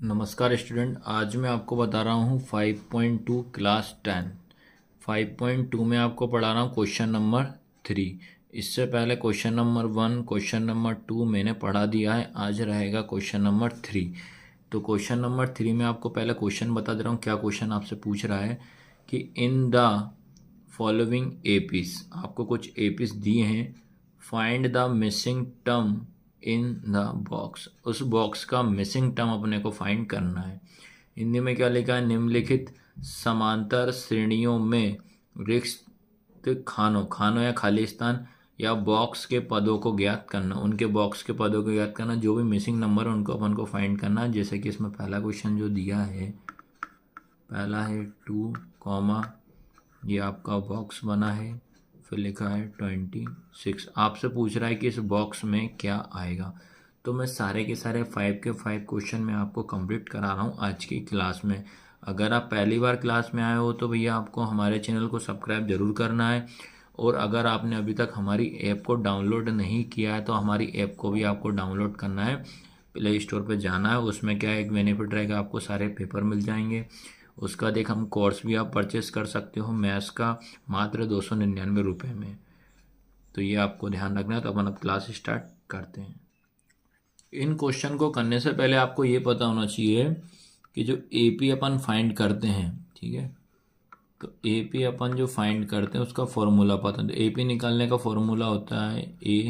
नमस्कार स्टूडेंट, आज मैं आपको बता रहा हूँ 5.2 क्लास 10। 5.2 में आपको पढ़ा रहा हूँ क्वेश्चन नंबर 3। इससे पहले क्वेश्चन नंबर 1, क्वेश्चन नंबर 2 मैंने पढ़ा दिया है। आज रहेगा क्वेश्चन नंबर 3। तो क्वेश्चन नंबर 3 में आपको पहले क्वेश्चन बता दे रहा हूँ। क्या क्वेश्चन आपसे पूछ रहा है कि इन द फॉलोइंग एपीस, आपको कुछ एपीस दिए हैं, find the missing term in the box. उस बॉक्स का मिसिंग टर्म अपने को फाइंड करना है। हिंदी में क्या लिखा है? निम्नलिखित समांतर श्रेणियों में रिक्त खानों या खाली स्थान या बॉक्स के पदों को ज्ञात करना। उनके बॉक्स के पदों को ज्ञात करना, जो भी मिसिंग नंबर है उनको अपन को फाइंड करना। जैसे कि इसमें पहला क्वेश्चन जो दिया है, पहला है 2, ये आपका बॉक्स बना है, फिर लिखा है 26। आपसे पूछ रहा है कि इस बॉक्स में क्या आएगा। तो मैं सारे के सारे 5 के 5 क्वेश्चन मैं आपको कंप्लीट करा रहा हूँ आज की क्लास में। अगर आप पहली बार क्लास में आए हो तो भैया आपको हमारे चैनल को सब्सक्राइब जरूर करना है। और अगर आपने अभी तक हमारी ऐप को डाउनलोड नहीं किया है तो हमारी ऐप को भी आपको डाउनलोड करना है। प्ले स्टोर पर जाना है, उसमें क्या एक बेनिफिट रहेगा, आपको सारे पेपर मिल जाएंगे। उसका देख हम कोर्स भी आप परचेस कर सकते हो मैथ्स का, मात्र 299 रुपये में। तो ये आपको ध्यान रखना है। तो अपन अब क्लास स्टार्ट करते हैं। इन क्वेश्चन को करने से पहले आपको ये पता होना चाहिए कि जो एपी अपन फाइंड करते हैं, ठीक है, तो एपी अपन जो फाइंड करते हैं उसका फॉर्मूला पता है। तो एपी निकालने का फॉर्मूला होता है A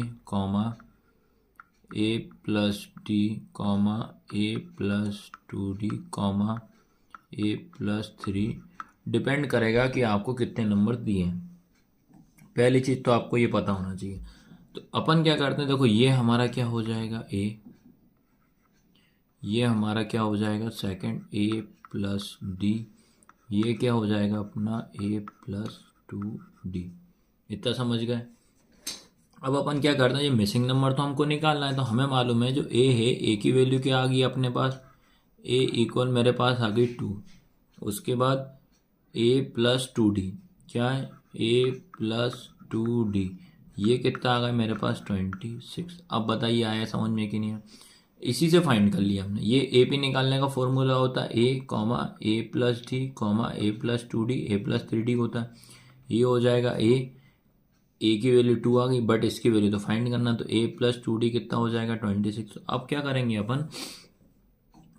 plus D A plus 2d A plus 3। Depend करेगा कि आपको कितने नंबर दिए हैं। पहली चीज़ तो आपको ये पता होना चाहिए। तो अपन क्या करते हैं, देखो ये हमारा क्या हो जाएगा ए, ये हमारा क्या हो जाएगा सेकंड ए प्लस डी, ये क्या हो जाएगा अपना ए प्लस 2d। इतना समझ गए। अब अपन क्या करते हैं, ये मिसिंग नंबर तो हमको निकालना है। तो हमें मालूम है जो ए है, ए की वैल्यू क्या आ गई अपने पास, ए इक्वल मेरे पास आ गई 2। उसके बाद ए प्लस 2d क्या है, ए प्लस 2d, ये कितना आ गया मेरे पास 26। अब बताइए आया समझ में कि नहीं है? इसी से फाइंड कर लिया हमने। ये ए पी निकालने का फॉर्मूला होता है A plus D A plus 2d A plus 3d होता है। ये हो जाएगा ए की वैल्यू 2 आ गई, बट इसकी वैल्यू तो फाइंड करना। तो ए प्लस 2d कितना हो जाएगा 26। अब क्या करेंगे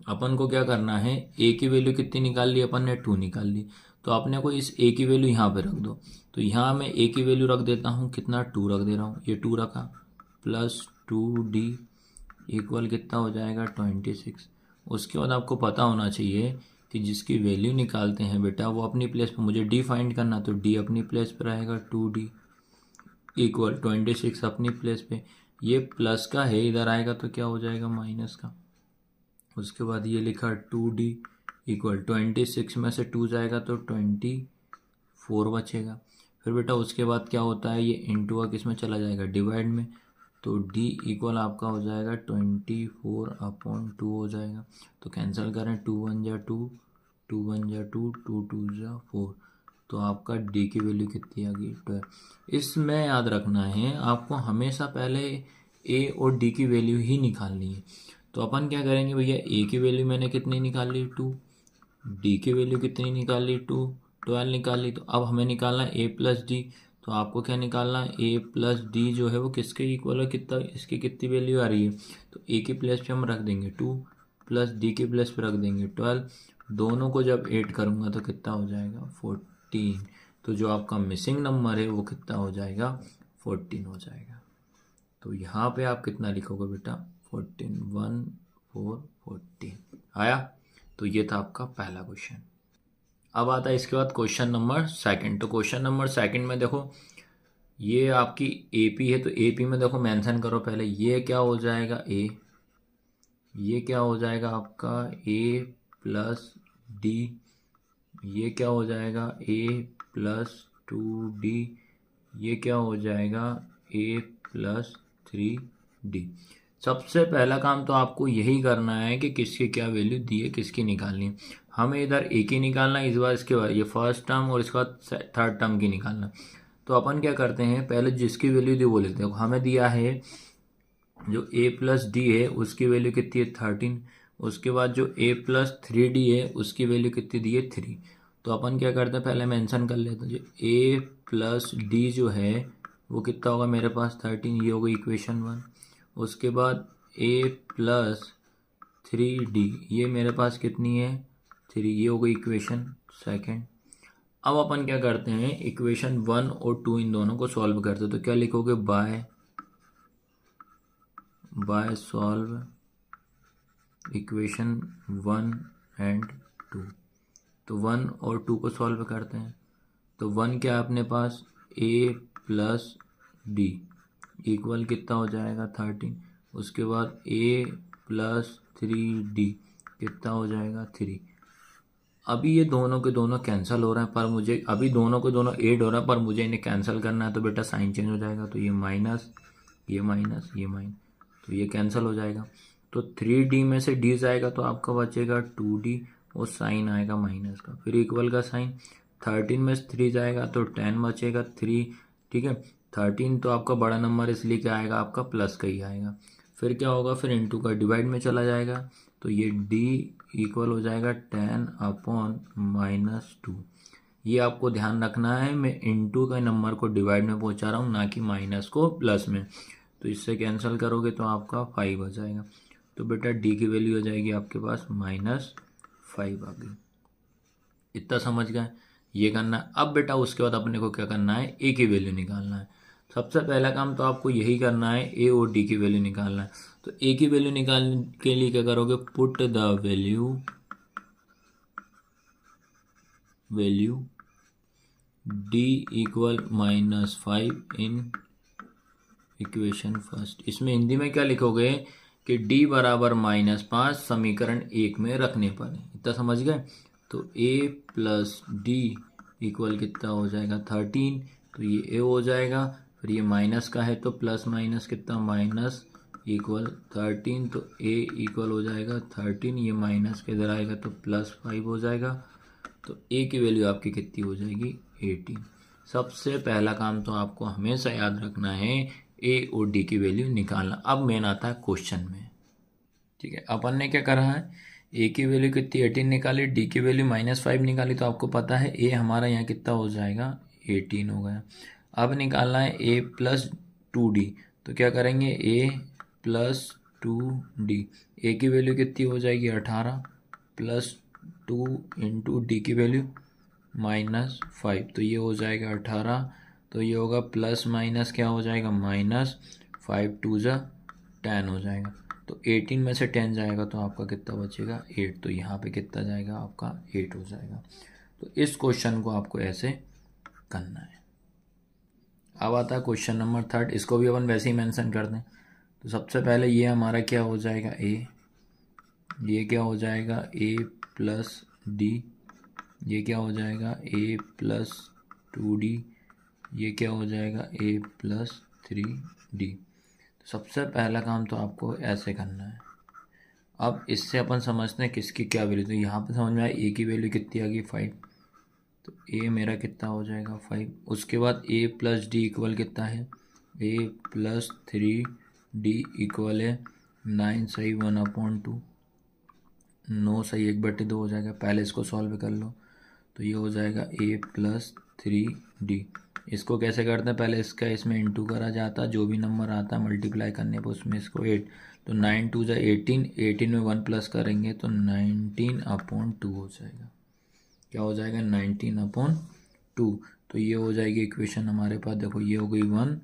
अपन को क्या करना है, ए की वैल्यू कितनी निकाल ली अपन ने, 2 निकाल ली। तो अपने को इस ए की वैल्यू यहाँ पे रख दो। तो यहाँ मैं ए की वैल्यू रख देता हूँ, कितना 2 रख दे रहा हूँ, ये 2 रखा, प्लस 2d इक्वल कितना हो जाएगा 26। उसके बाद आपको पता होना चाहिए कि जिसकी वैल्यू निकालते हैं बेटा वो अपनी प्लेस पर, मुझे डी फाइंड करना, तो डी अपनी प्लेस पर रहेगा 2d इक्वल 26 अपनी प्लेस पे। ये प्लस का है, इधर आएगा तो क्या हो जाएगा माइनस का। उसके बाद ये लिखा 2d इक्वल 26 में से 2 जाएगा तो 24 बचेगा। फिर बेटा उसके बाद क्या होता है, ये इंटू का किस में चला जाएगा, डिवाइड में। तो d इक्वल आपका हो जाएगा 24/2 हो जाएगा। तो कैंसिल करें, 2 1 जा 2, 2 1 जा 2, 2 2 जा 4। तो आपका d की वैल्यू कितनी आ गई 12। इसमें याद रखना है आपको हमेशा पहले a और d की वैल्यू ही निकालनी है। तो अपन क्या करेंगे भैया, a की वैल्यू मैंने कितनी निकाल ली 2, d की वैल्यू कितनी निकाल ली 2, 12 निकाल ली। तो अब हमें निकालना है a प्लस डी। तो आपको क्या निकालना है, a प्लस डी जो है वो किसके इक्वल है, कितना इसकी कितनी वैल्यू आ रही है। तो a की प्लेस पे हम रख देंगे 2, प्लस डी की प्लेस पे रख देंगे 12। दोनों को जब ऐड करूँगा तो कितना हो जाएगा 14। तो जो आपका मिसिंग नंबर है वो कितना हो जाएगा 14 हो जाएगा। तो यहाँ पे आप कितना लिखोगे बेटा 14, 1 4 14 आया। तो ये था आपका पहला क्वेश्चन। अब आता है इसके बाद क्वेश्चन नंबर सेकंड। तो क्वेश्चन नंबर सेकंड में देखो ये आपकी एपी है, तो एपी में देखो मेंशन करो पहले, ये क्या हो जाएगा ए, ये क्या हो जाएगा आपका ए प्लस डी, ये क्या हो जाएगा ए प्लस 2d, ये क्या हो जाएगा ए प्लस 3d। सबसे पहला काम तो आपको यही करना है कि किसकी क्या वैल्यू दी है, किसकी निकालनी है। हमें इधर ए की निकालना है, इस बार इसके बाद ये फर्स्ट टर्म और इसके बाद थर्ड टर्म की निकालना। तो अपन क्या करते हैं, पहले जिसकी वैल्यू दी वो लेते हैं। हमें दिया है जो ए प्लस डी है उसकी वैल्यू कितनी है 13, उसके बाद जो a प्लस 3d है उसकी वैल्यू कितनी दी है 3। तो अपन क्या करते हैं पहले मेंशन कर लेते हैं, जो a प्लस डी जो है वो कितना होगा मेरे पास 13, ये होगा इक्वेशन 1। उसके बाद a प्लस 3d ये मेरे पास कितनी है 3, ये होगा इक्वेशन 2। अब अपन क्या करते हैं इक्वेशन 1 और 2 इन दोनों को सॉल्व करते हैं। तो क्या लिखोगे बाय सॉल्व इक्वेशन 1 एंड 2। तो 1 और 2 को सॉल्व करते हैं। तो 1 क्या है अपने पास a प्लस डी इक्वल कितना हो जाएगा 13। उसके बाद a प्लस 3d कितना हो जाएगा 3। अभी ये दोनों के दोनों कैंसिल हो रहे हैं, पर मुझे अभी दोनों के दोनों ऐड हो रहा है, पर मुझे इन्हें कैंसिल करना है। तो बेटा साइन चेंज हो जाएगा, तो ये माइनस ये माइनस ये माइनस, तो ये कैंसिल हो जाएगा। तो 3d में से d जाएगा तो आपका बचेगा 2d और साइन आएगा माइनस का, फिर इक्वल का साइन। 13 में से 3 जाएगा तो 10 बचेगा 3, ठीक है। 13 तो आपका बड़ा नंबर इसलिए क्या आएगा आपका प्लस का ही आएगा। फिर क्या होगा फिर इनटू का डिवाइड में चला जाएगा, तो ये d इक्वल हो जाएगा 10 अपॉन -2। ये आपको ध्यान रखना है, मैं इनटू का नंबर को डिवाइड में पहुंचा रहा हूँ, ना कि माइनस को प्लस में। तो इससे कैंसिल करोगे तो आपका 5 आ जाएगा। तो बेटा d की वैल्यू हो जाएगी आपके पास -5 आ गई। इतना समझ गए, ये करना है। अब बेटा उसके बाद अपने को क्या करना है a की वैल्यू निकालना है। सबसे पहला काम तो आपको यही करना है, a और d की वैल्यू निकालना है। तो a की वैल्यू निकालने के लिए क्या करोगे, put the value d equal -5 in equation first. इसमें हिंदी में क्या लिखोगे कि d बराबर -5 समीकरण 1 में रखने पर। इतना समझ गए। तो a प्लस डी इक्वल कितना हो जाएगा 13, तो ये a हो जाएगा। फिर ये माइनस का है तो प्लस माइनस कितना माइनस इक्वल 13, तो a इक्वल हो जाएगा 13, ये माइनस के इधर आएगा तो +5 हो जाएगा। तो a की वैल्यू आपकी कितनी हो जाएगी 18। सबसे पहला काम तो आपको हमेशा याद रखना है a और d की वैल्यू निकालना। अब मेन आता है क्वेश्चन में, ठीक है। अपन ने क्या करा है a की वैल्यू कितनी 18 निकाली, d की वैल्यू -5 निकाली। तो आपको पता है a हमारा यहाँ कितना हो जाएगा 18 हो गया। अब निकालना है a प्लस 2d। तो क्या करेंगे a प्लस 2d, a की वैल्यू कितनी हो जाएगी 18 प्लस 2 इंटू डी की वैल्यू -5, तो ये हो जाएगा 18। तो ये होगा प्लस माइनस क्या हो जाएगा -5 2 जा 10 हो जाएगा। तो 18 में से 10 जाएगा तो आपका कितना बचेगा 8। तो यहाँ पे कितना जाएगा आपका 8 हो जाएगा। तो इस क्वेश्चन को आपको ऐसे करना है। अब आता है क्वेश्चन नंबर 3, इसको भी अपन वैसे ही मेंशन कर दें। तो सबसे पहले ये हमारा क्या हो जाएगा a, ये क्या हो जाएगा a प्लस डी, ये क्या हो जाएगा a प्लस 2d, ये क्या हो जाएगा a प्लस 3d। तो सबसे पहला काम तो आपको ऐसे करना है। अब इससे अपन समझते हैं किसकी क्या वैल्यू। तो यहाँ पे समझ में आया a की वैल्यू कितनी आ गई 5, तो a मेरा कितना हो जाएगा 5। उसके बाद a प्लस डी इक्वल कितना है a प्लस 3d इक्वल है 9 सही 1/2, 9 सही 1/2 हो जाएगा। पहले इसको सॉल्व कर लो, तो ये हो जाएगा a प्लस 3d। इसको कैसे करते हैं, पहले इसका इसमें इंटू करा जाता, जो भी नंबर आता है मल्टीप्लाई करने पर उसमें इसको 8, तो 9 2 जा 18, 18 में 1 प्लस करेंगे तो 19/2 हो जाएगा। क्या हो जाएगा 19/2। तो ये हो जाएगी इक्वेशन हमारे पास। देखो ये हो गई 1,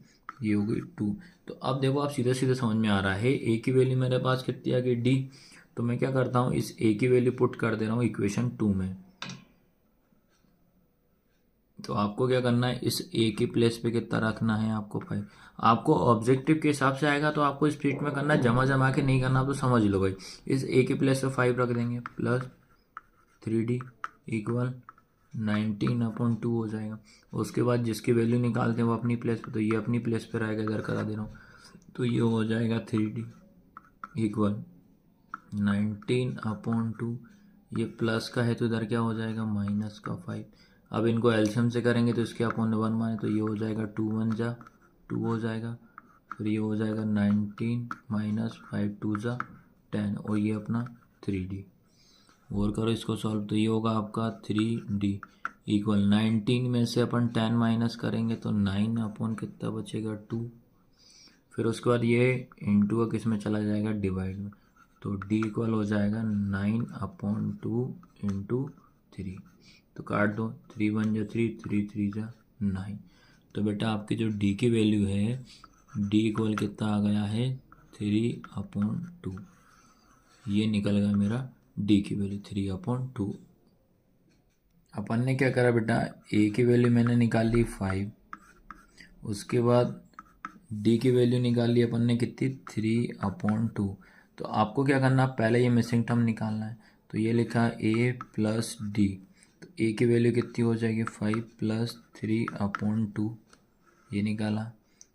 ये हो गई 2। तो अब देखो आप सीधे सीधे समझ में आ रहा है a की वैल्यू मेरे पास कितनी आ गई d। तो मैं क्या करता हूँ इस a की वैल्यू पुट कर दे रहा हूँ इक्वेशन 2 में। तो आपको क्या करना है इस a की प्लेस पे कितना रखना है आपको 5। आपको ऑब्जेक्टिव के हिसाब से आएगा तो आपको स्प्लिट में करना है, जमा जमा के नहीं करना। तो समझ लो भाई, इस a की प्लेस पे 5 रख देंगे प्लस 3d इक्वल 19/2 हो जाएगा। उसके बाद जिसकी वैल्यू निकालते हैं वो अपनी प्लेस पे, तो ये अपनी प्लेस पे रहेगा, इधर करा दे रहा हूँ। तो ये हो जाएगा 3d इक्वल 19/2। ये प्लस का है तो इधर क्या हो जाएगा माइनस का 5। अब इनको एलसीएम से करेंगे तो इसके अपॉन 1 माने, तो ये हो जाएगा 2 1 जा 2 हो जाएगा। फिर ये हो जाएगा 19 -5 2 जा 10, और ये अपना 3D। और करो इसको सॉल्व तो ये होगा आपका 3D इक्वल 19 में से अपन 10 माइनस करेंगे तो 9 अपॉन कितना बचेगा 2। फिर उसके बाद ये इंटू किस में चला जाएगा डिवाइड में, तो D इक्वल हो जाएगा 9/2 इंटू 3। तो काट दो, 3 1 जा 3, 3 3 जा 9। तो बेटा आपकी जो D की वैल्यू है, D इक्वल कितना आ गया है 3/2। ये निकल गया मेरा D की वैल्यू 3/2। अपन ने क्या करा बेटा, A की वैल्यू मैंने निकाल ली 5, उसके बाद D की वैल्यू निकाल ली अपन ने कितनी 3/2। तो आपको क्या करना, पहले ये मिसिंग टर्म निकालना है। तो ये लिखा A प्लस D, तो A की वैल्यू कितनी हो जाएगी 5 प्लस 3/2, ये निकाला।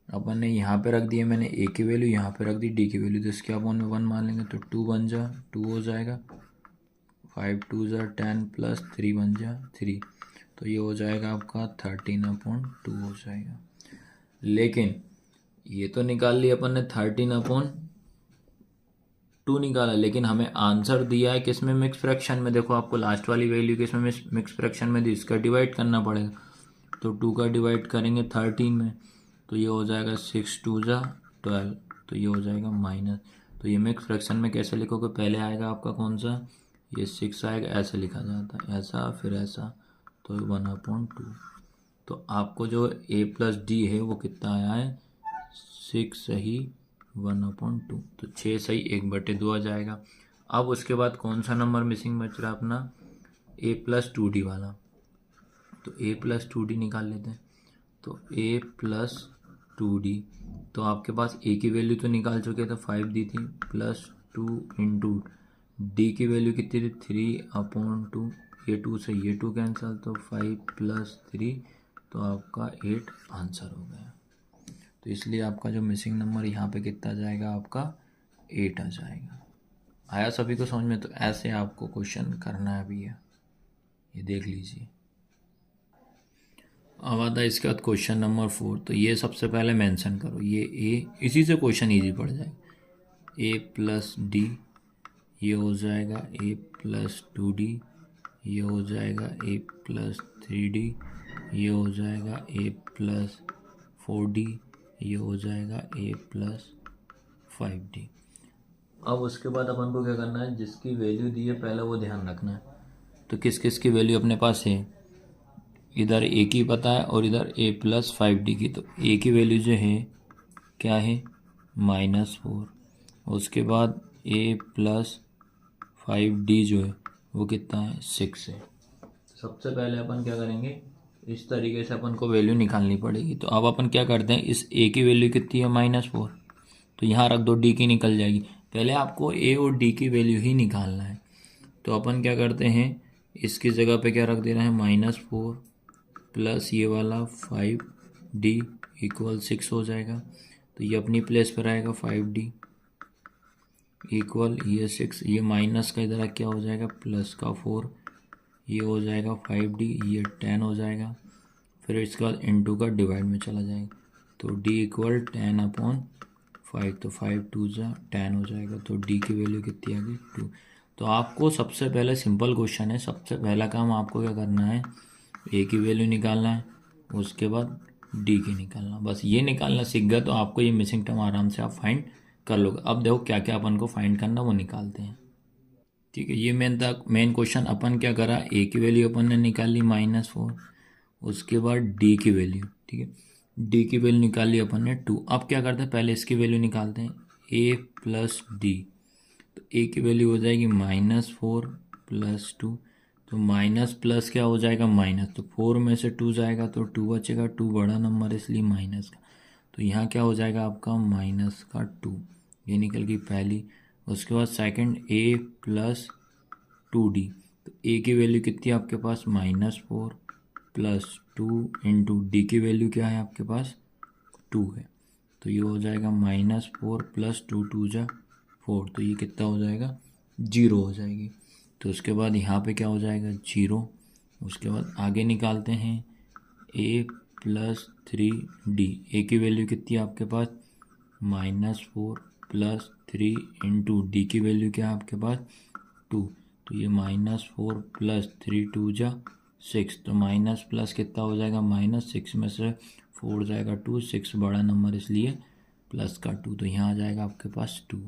अपन ने यहाँ पे रख दिया मैंने A की वैल्यू, यहाँ पे रख दी D की वैल्यू, तो इसके अपॉन में 1 मान लेंगे तो 2 बन जा 2 हो जाएगा, 5 2 जा 10 प्लस 3 बन जा 3, तो ये हो जाएगा आपका 13/2 हो जाएगा। लेकिन ये तो निकाल लिया अपन ने 13/2 निकाला, लेकिन हमें आंसर दिया है किसमें, मिक्स फ्रैक्शन में। देखो आपको लास्ट वाली वैल्यू किसमें मिक्स फ्रैक्शन में दी, इसका डिवाइड करना पड़ेगा। तो 2 का डिवाइड करेंगे 13 में, तो ये हो जाएगा 6 2 जा 12, तो ये हो जाएगा माइनस। तो ये मिक्स फ्रैक्शन में कैसे लिखोगे, पहले आएगा आपका कौन सा, ये 6 आएगा, ऐसे लिखा जाता है, ऐसा फिर ऐसा, तो 1/2। तो आपको जो A प्लस D है वो कितना आया है 6 सही 1/2, तो 6 सही 1/2 आ जाएगा। अब उसके बाद कौन सा नंबर मिसिंग बच रहा है अपना, A प्लस 2D वाला। तो A प्लस 2D निकाल लेते हैं। तो A प्लस 2D, तो आपके पास A की वैल्यू तो निकाल चुके थे 5 दी थी, प्लस 2 इंटू D की वैल्यू कितनी थी 3/2, ये 2 से ये 2 कैंसिल, तो 5 प्लस 3, तो आपका 8 आंसर हो गया। तो इसलिए आपका जो मिसिंग नंबर यहाँ पे कितना जाएगा, आपका 8 आ जाएगा। आया सभी को समझ में? तो ऐसे आपको क्वेश्चन करना है भैया, ये देख लीजिए। अब आता है इसके बाद क्वेश्चन नंबर 4। तो ये सबसे पहले मेंशन करो, ये A, इसी से क्वेश्चन इजी पड़ जाएगा। A प्लस D, ये हो जाएगा A प्लस 2D, ये हो जाएगा A प्लस 3D, ये हो जाएगा A प्लस 4D, ये हो जाएगा A प्लस 5D। अब उसके बाद अपन को क्या करना है, जिसकी वैल्यू दी है पहले वो ध्यान रखना है। तो किस किस की वैल्यू अपने पास है, इधर A की पता है और इधर A प्लस 5D की। तो A की वैल्यू जो है क्या है -4, उसके बाद A प्लस 5D जो है वो कितना है 6 है। सबसे पहले अपन क्या करेंगे, इस तरीके से अपन को वैल्यू निकालनी पड़ेगी। तो अब अपन क्या करते हैं, इस A की वैल्यू कितनी है -4, तो यहाँ रख दो, D की निकल जाएगी। पहले आपको A और D की वैल्यू ही निकालना है। तो अपन क्या करते हैं, इसकी जगह पे क्या रख दे रहे हैं -4 प्लस ये वाला 5D इक्वल 6 हो जाएगा। तो ये अपनी प्लेस पर आएगा 5D इक्वल ये 6, ये माइनस का इधर क्या हो जाएगा प्लस का 4, ये हो जाएगा 5D, ये 10 हो जाएगा। फिर इसके बाद इंटू का डिवाइड में चला जाएगा, तो D इक्वल 10/5, तो 5 2 जा 10 हो जाएगा। तो D की वैल्यू कितनी आ गई 2। तो आपको सबसे पहले सिंपल क्वेश्चन है, सबसे पहला काम आपको क्या करना है, A की वैल्यू निकालना है, उसके बाद D की निकालना, बस ये निकालना सीख गए तो आपको ये मिसिंग टर्म आराम से आप फाइंड कर लोगे। अब देखो क्या क्या अपन को फाइंड करना वो निकालते हैं। ठीक है, ये मेन क्वेश्चन अपन क्या करा, A की वैल्यू अपन ने निकाली -4, उसके बाद D की वैल्यू, ठीक है, D की वैल्यू निकाली अपन ने 2। अब क्या करते हैं, पहले इसकी वैल्यू निकालते हैं, A प्लस D। तो A की वैल्यू हो जाएगी -4 प्लस 2, तो माइनस प्लस क्या हो जाएगा माइनस, तो 4 में से 2 जाएगा तो 2 बचेगा, 2 बड़ा नंबर इसलिए माइनस का, तो यहाँ क्या हो जाएगा आपका -2, ये निकल गई पहली। उसके बाद सेकंड A प्लस 2D, तो A की वैल्यू कितनी है आपके पास -4 प्लस 2 इंटू D की वैल्यू क्या है आपके पास 2 है, तो ये हो जाएगा -4 प्लस 2 2 जा 4, तो ये कितना हो जाएगा 0 हो जाएगी। तो उसके बाद यहाँ पे क्या हो जाएगा 0। उसके बाद आगे निकालते हैं A प्लस 3D, A की वैल्यू कितनी है आपके पास -4 प्लस 3 इंटू D की वैल्यू क्या है आपके पास 2, तो ये -4 प्लस 3 2 जा 6, तो माइनस प्लस कितना हो जाएगा -6 में से 4 जाएगा 2, 6 बड़ा नंबर इसलिए प्लस का 2, तो यहाँ आ जाएगा आपके पास 2।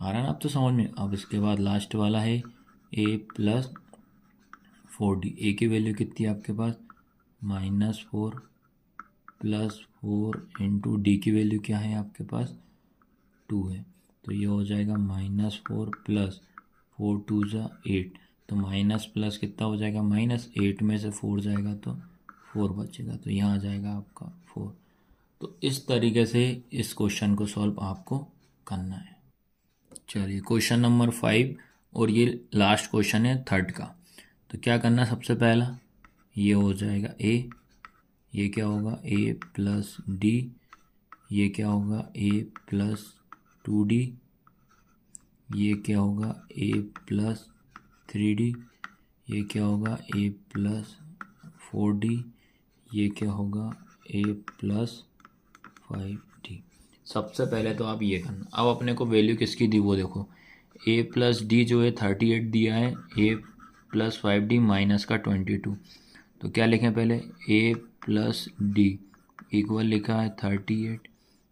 आ रहा है ना अब तो समझ में। अब इसके बाद लास्ट वाला है a प्लस 4d। ए की वैल्यू कितनी है आपके पास -4 प्लस 4 इंटू डी की वैल्यू क्या है आपके पास 2 है, तो ये हो जाएगा -4 प्लस 4 2 जा 8, तो माइनस प्लस कितना हो जाएगा -8 में से 4 जाएगा तो 4 बचेगा, तो यहाँ आ जाएगा आपका 4। तो इस तरीके से इस क्वेश्चन को सॉल्व आपको करना है। चलिए क्वेश्चन नंबर 5 और ये लास्ट क्वेश्चन है थर्ड का। तो क्या करना है, सबसे पहला ये हो जाएगा a, ये क्या होगा a प्लस डी, ये क्या होगा a प्लस 2d, ये क्या होगा a प्लस 3d, ये क्या होगा a प्लस 4d, ये क्या होगा a प्लस 5d। सबसे पहले तो आप ये करना। अब अपने को वैल्यू किसकी दी वो देखो, a प्लस डी जो है 38 दिया है, a प्लस 5d माइनस का 22, तो क्या लिखें पहले a प्लस डी इक्वल लिखा है 38,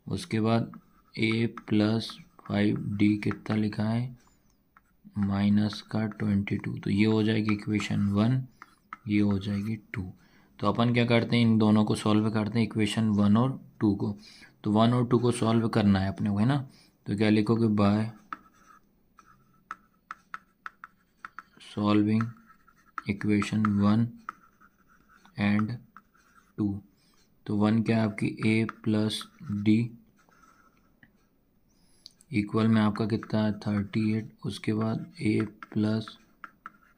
उसके बाद a प्लस 5d कितना लिखा है माइनस का 22, तो ये हो जाएगी इक्वेशन 1, ये हो जाएगी 2। तो अपन क्या करते हैं, इन दोनों को सॉल्व करते हैं, इक्वेशन 1 और 2 को। तो 1 और 2 को सॉल्व करना है अपने को, है ना। तो क्या लिखोगे, बाय सॉल्विंग इक्वेशन 1 एंड 2। तो 1 क्या है आपकी a प्लस डी इक्वल में आपका कितना है 38, उसके बाद a प्लस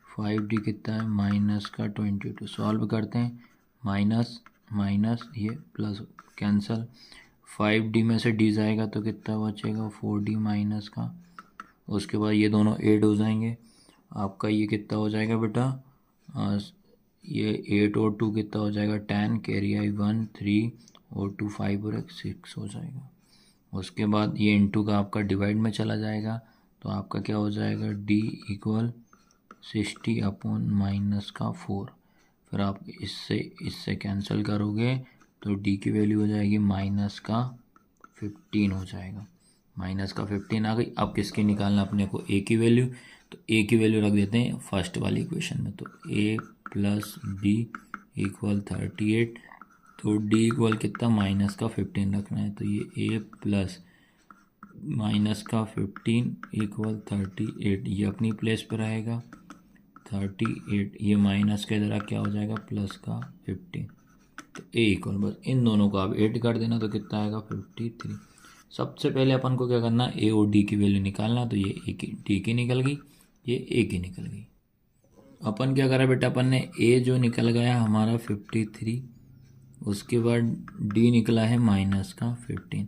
5d कितना है माइनस का 22। सॉल्व करते हैं, माइनस माइनस ये प्लस कैंसल, 5d में से d जाएगा तो कितना बचेगा 4d माइनस का, उसके बाद ये दोनों ऐड हो जाएंगे, आपका ये कितना हो जाएगा बेटा ये 8 और 2 कितना हो जाएगा 10, कैरी आई 1 3 और 2 5 और 1 6 हो जाएगा। उसके बाद ये इनटू का आपका डिवाइड में चला जाएगा, तो आपका क्या हो जाएगा d इक्वल 60 अपॉन माइनस का 4। फिर आप इससे कैंसिल करोगे तो d की वैल्यू हो जाएगी माइनस का 15 हो जाएगा, माइनस का 15 आ गई। अब किसकी निकालना अपने को a की वैल्यू, तो a की वैल्यू रख देते हैं फर्स्ट वाली इक्वेशन में। तो a प्लस डी इक्वल 38, तो d इक्वल कितना माइनस का 15 रखना है, तो ये a प्लस माइनस का 15 इक्वल 38, ये अपनी प्लेस पर आएगा 38, ये माइनस के इधर क्या हो जाएगा प्लस का 15, तो a इक्वल बस इन दोनों को आप ऐड कर देना तो कितना आएगा 53। सबसे पहले अपन को क्या करना, a और d की वैल्यू निकालना, तो ये d की निकल गई, ये a की निकल गई। अपन क्या करा बेटा, अपन ने a जो निकल गया हमारा 53, उसके बाद d निकला है माइनस का 15,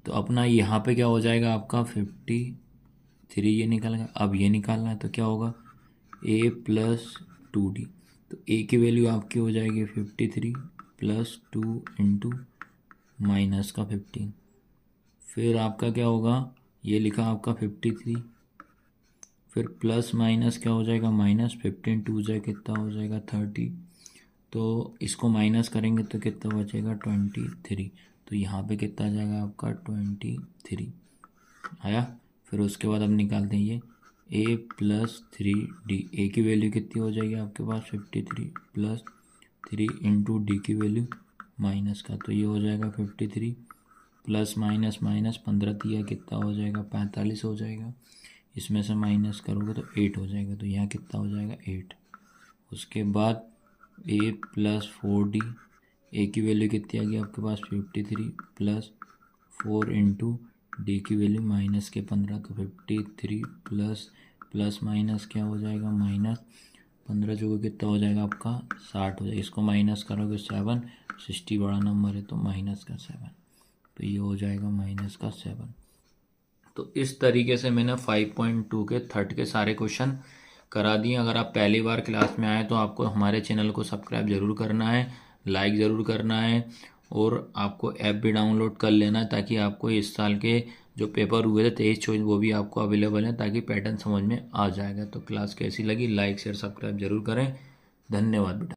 तो अपना यहाँ पे क्या हो जाएगा आपका 53 ये निकल गया। अब ये निकालना है तो क्या होगा a प्लस 2d, तो a की वैल्यू आपकी हो जाएगी 53 प्लस 2 इंटू माइनस का 15, फिर आपका क्या होगा ये लिखा आपका 53, फिर प्लस माइनस क्या हो जाएगा माइनस 15 2 जाए कितना हो जाएगा 30, तो इसको माइनस करेंगे तो कितना बचेगा 23, तो यहाँ पे कितना आ जाएगा आपका 23 आया। फिर उसके बाद अब निकालते हैं ये a प्लस 3d, a की वैल्यू कितनी हो जाएगी आपके पास 53 प्लस 3 इंटू डी की वैल्यू माइनस का, तो ये हो जाएगा 53 प्लस माइनस माइनस 15 दिया कितना हो जाएगा 45 हो जाएगा, इसमें से माइनस करोगे तो 8 हो जाएगा, तो यहाँ कितना हो जाएगा 8। उसके बाद a प्लस 4d, a की वैल्यू कितनी आ गई आपके पास 53 प्लस 4 इंटू डी की वैल्यू माइनस के 15, तो 53 प्लस माइनस क्या हो जाएगा माइनस 15 जो कितना हो जाएगा आपका 60 हो जाएगा, इसको माइनस करोगे 7, 60 बड़ा नंबर है तो माइनस का 7, तो ये हो जाएगा माइनस का 7। तो इस तरीके से मैंने 5.2 के थर्ड के सारे क्वेश्चन करा दिए। अगर आप पहली बार क्लास में आए तो आपको हमारे चैनल को सब्सक्राइब ज़रूर करना है, लाइक ज़रूर करना है और आपको ऐप भी डाउनलोड कर लेना है ताकि आपको इस साल के जो पेपर हुए थे 23 24 वो भी आपको अवेलेबल है, ताकि पैटर्न समझ में आ जाएगा। तो क्लास कैसी लगी, लाइक शेयर सब्सक्राइब जरूर करें। धन्यवाद बेटा।